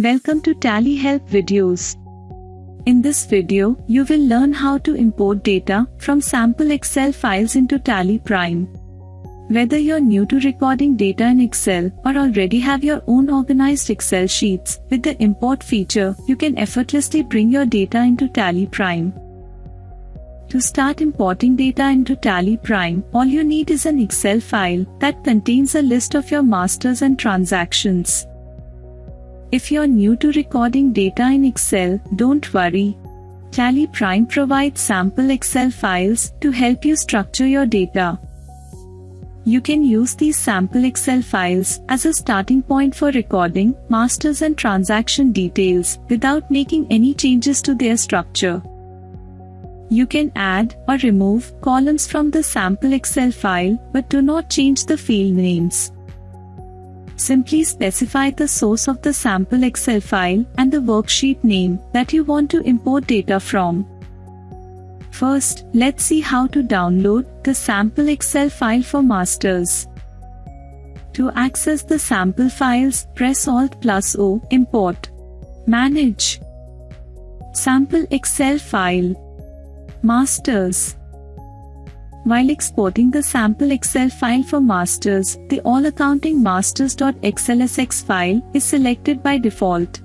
Welcome to TallyHelp videos. In this video, you will learn how to import data from sample Excel files into TallyPrime. Whether you're new to recording data in Excel or already have your own organized Excel sheets, with the import feature, you can effortlessly bring your data into TallyPrime. To start importing data into TallyPrime, all you need is an Excel file that contains a list of your masters and transactions. If you're new to recording data in Excel, don't worry. TallyPrime provides sample Excel files to help you structure your data. You can use these sample Excel files as a starting point for recording masters and transaction details without making any changes to their structure. You can add or remove columns from the sample Excel file, but do not change the field names. Simply specify the source of the sample Excel file and the worksheet name that you want to import data from. First, let's see how to download the sample Excel file for masters. To access the sample files, press Alt+O, Import. Manage. Sample Excel file. Masters. While exporting the sample Excel file for masters, the All Accounting Masters.xlsx file is selected by default.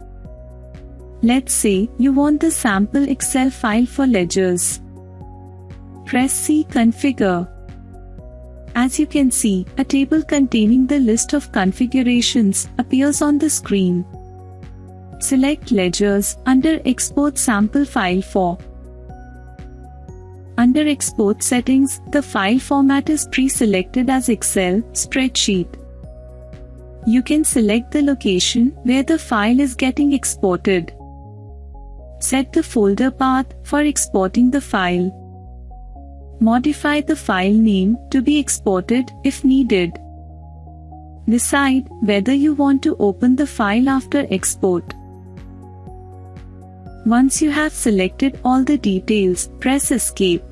Let's say you want the sample Excel file for ledgers. Press C Configure. As you can see, a table containing the list of configurations appears on the screen. Select Ledgers under Export Sample File for. Under Export Settings, the file format is pre-selected as Excel spreadsheet. You can select the location where the file is getting exported. Set the folder path for exporting the file. Modify the file name to be exported if needed. Decide whether you want to open the file after export. Once you have selected all the details, press Escape.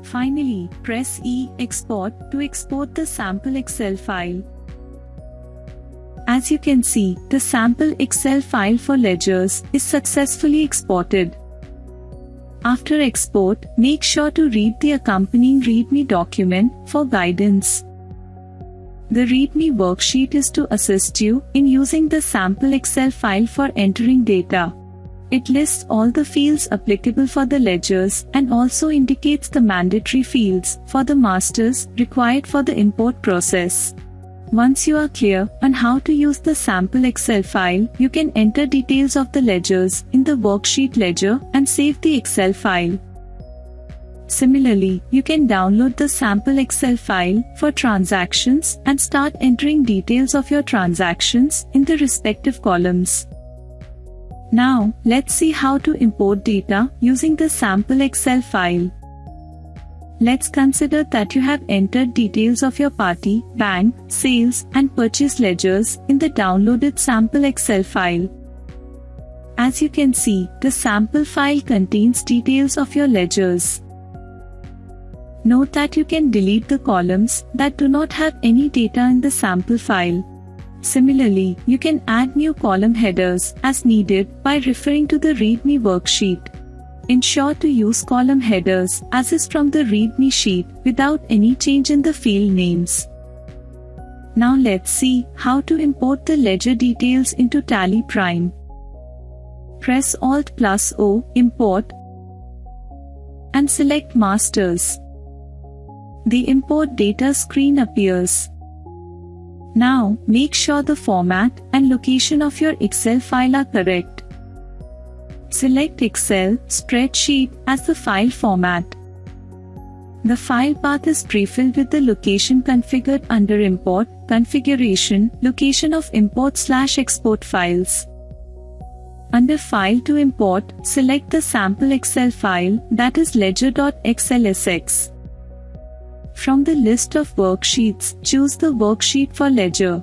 Finally, press E, Export, to export the sample Excel file. As you can see, the sample Excel file for ledgers is successfully exported. After export, make sure to read the accompanying README document for guidance. The README worksheet is to assist you in using the sample Excel file for entering data. It lists all the fields applicable for the ledgers and also indicates the mandatory fields for the masters required for the import process. Once you are clear on how to use the sample Excel file, you can enter details of the ledgers in the worksheet ledger and save the Excel file. Similarly, you can download the sample Excel file for transactions and start entering details of your transactions in the respective columns. Now, let's see how to import data using the sample Excel file. Let's consider that you have entered details of your party, bank, sales, and purchase ledgers in the downloaded sample Excel file. As you can see, the sample file contains details of your ledgers. Note that you can delete the columns that do not have any data in the sample file. Similarly, you can add new column headers as needed by referring to the README worksheet. Ensure to use column headers as is from the README sheet without any change in the field names. Now let's see how to import the ledger details into TallyPrime. Press Alt+O, Import, and select Masters. The Import Data screen appears. Now, make sure the format and location of your Excel file are correct. Select Excel spreadsheet as the file format. The file path is pre-filled with the location configured under Import, Configuration, Location of Import/Export files. Under File to import, select the sample Excel file, that is ledger.xlsx. From the list of worksheets, choose the worksheet for ledger.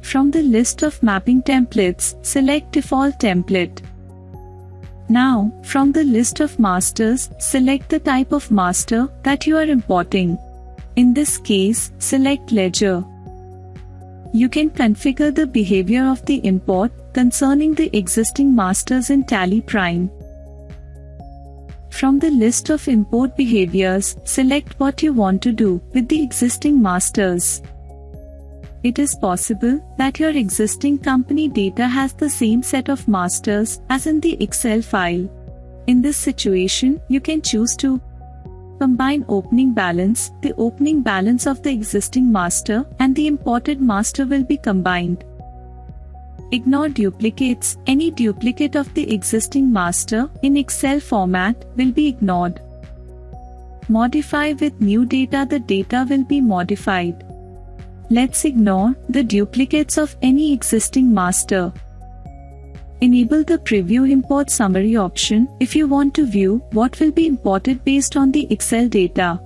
From the list of mapping templates, select Default Template. Now, from the list of masters, select the type of master that you are importing. In this case, select Ledger. You can configure the behavior of the import concerning the existing masters in TallyPrime. From the list of import behaviors, select what you want to do with the existing masters. It is possible that your existing company data has the same set of masters as in the Excel file. In this situation, you can choose to combine opening balance. The opening balance of the existing master and the imported master will be combined. Ignore duplicates. Any duplicate of the existing master in Excel format will be ignored. Modify with new data. The data will be modified. Let's ignore the duplicates of any existing master. Enable the Preview Import Summary option if you want to view what will be imported based on the Excel data.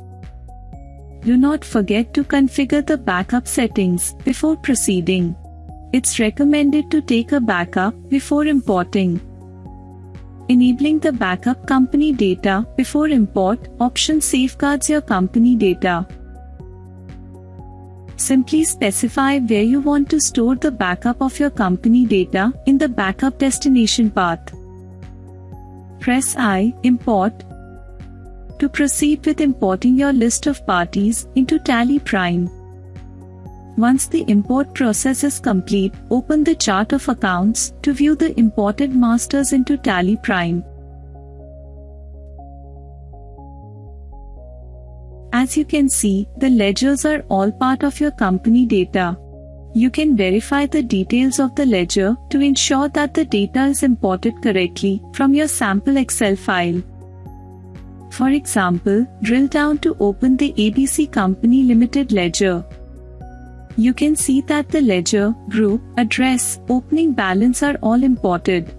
Do not forget to configure the backup settings before proceeding. It's recommended to take a backup before importing. Enabling the backup company data before import option safeguards your company data. Simply specify where you want to store the backup of your company data in the backup destination path. Press I, Import, to proceed with importing your list of parties into TallyPrime. Once the import process is complete, open the chart of accounts to view the imported masters into TallyPrime. As you can see, the ledgers are all part of your company data. You can verify the details of the ledger to ensure that the data is imported correctly from your sample Excel file. For example, drill down to open the ABC Company Limited ledger. You can see that the ledger, group, address, opening balance are all imported.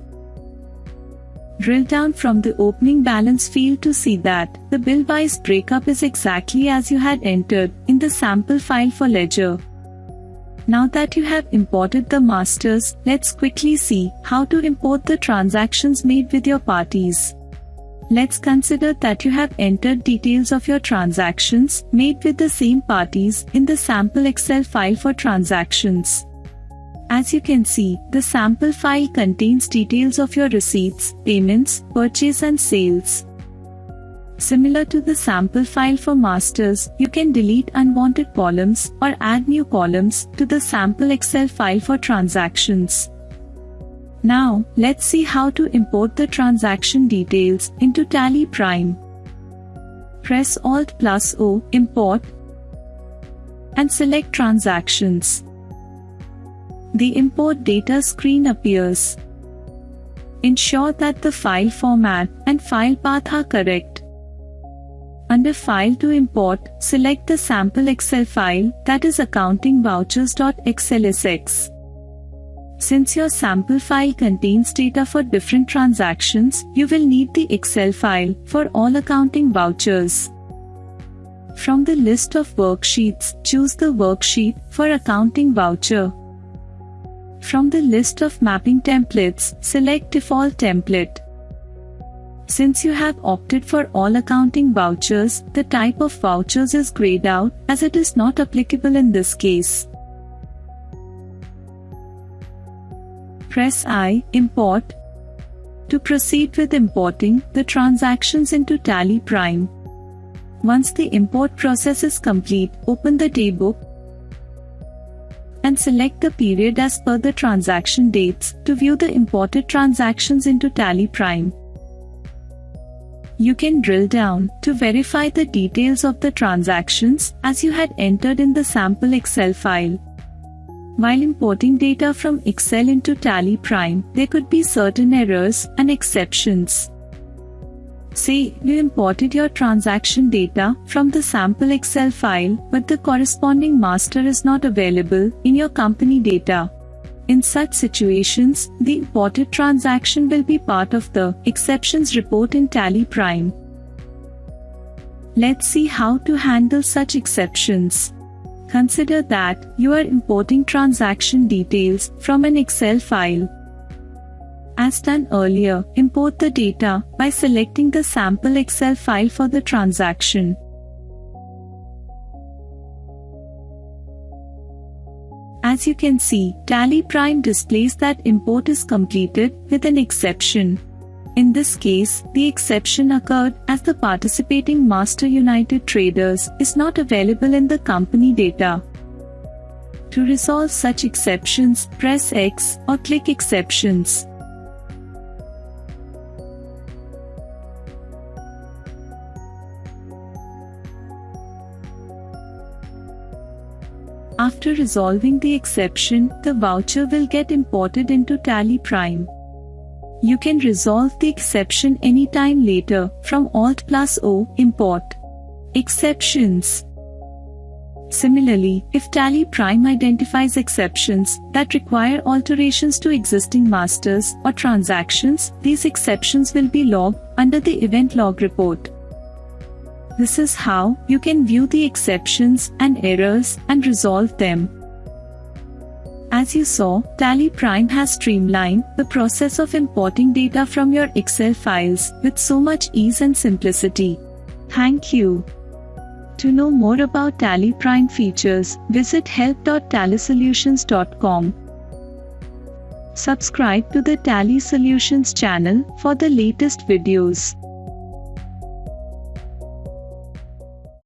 Drill down from the opening balance field to see that the bill-wise breakup is exactly as you had entered in the sample file for ledger. Now that you have imported the masters, let's quickly see how to import the transactions made with your parties. Let's consider that you have entered details of your transactions made with the same parties in the sample Excel file for transactions. As you can see, the sample file contains details of your receipts, payments, purchase and sales. Similar to the sample file for masters, you can delete unwanted columns or add new columns to the sample Excel file for transactions. Now, let's see how to import the transaction details into TallyPrime. Press Alt+O, Import, and select Transactions. The Import Data screen appears. Ensure that the file format and file path are correct. Under File to Import, select the sample Excel file, that is accountingvouchers.xlsx. Since your sample file contains data for different transactions, you will need the Excel file for all accounting vouchers. From the list of worksheets, choose the worksheet for accounting voucher. From the list of mapping templates, select Default Template. Since you have opted for all accounting vouchers, the type of vouchers is grayed out as it is not applicable in this case. Press I, Import, to proceed with importing the transactions into TallyPrime. Once the import process is complete, open the daybook and select the period as per the transaction dates to view the imported transactions into TallyPrime. You can drill down to verify the details of the transactions as you had entered in the sample Excel file. While importing data from Excel into TallyPrime, there could be certain errors and exceptions. Say, you imported your transaction data from the sample Excel file, but the corresponding master is not available in your company data. In such situations, the imported transaction will be part of the exceptions report in TallyPrime. Let's see how to handle such exceptions. Consider that you are importing transaction details from an Excel file. As done earlier, import the data by selecting the sample Excel file for the transaction. As you can see, TallyPrime displays that import is completed with an exception. In this case, the exception occurred as the participating Master United Traders is not available in the company data. To resolve such exceptions, press X or click Exceptions. After resolving the exception, the voucher will get imported into TallyPrime. You can resolve the exception anytime later from Alt+O, Import Exceptions. Similarly, if TallyPrime identifies exceptions that require alterations to existing masters or transactions, these exceptions will be logged under the event log report. This is how you can view the exceptions and errors and resolve them. As you saw, TallyPrime has streamlined the process of importing data from your Excel files with so much ease and simplicity. Thank you. To know more about TallyPrime features, visit help.tallysolutions.com. Subscribe to the Tally Solutions channel for the latest videos.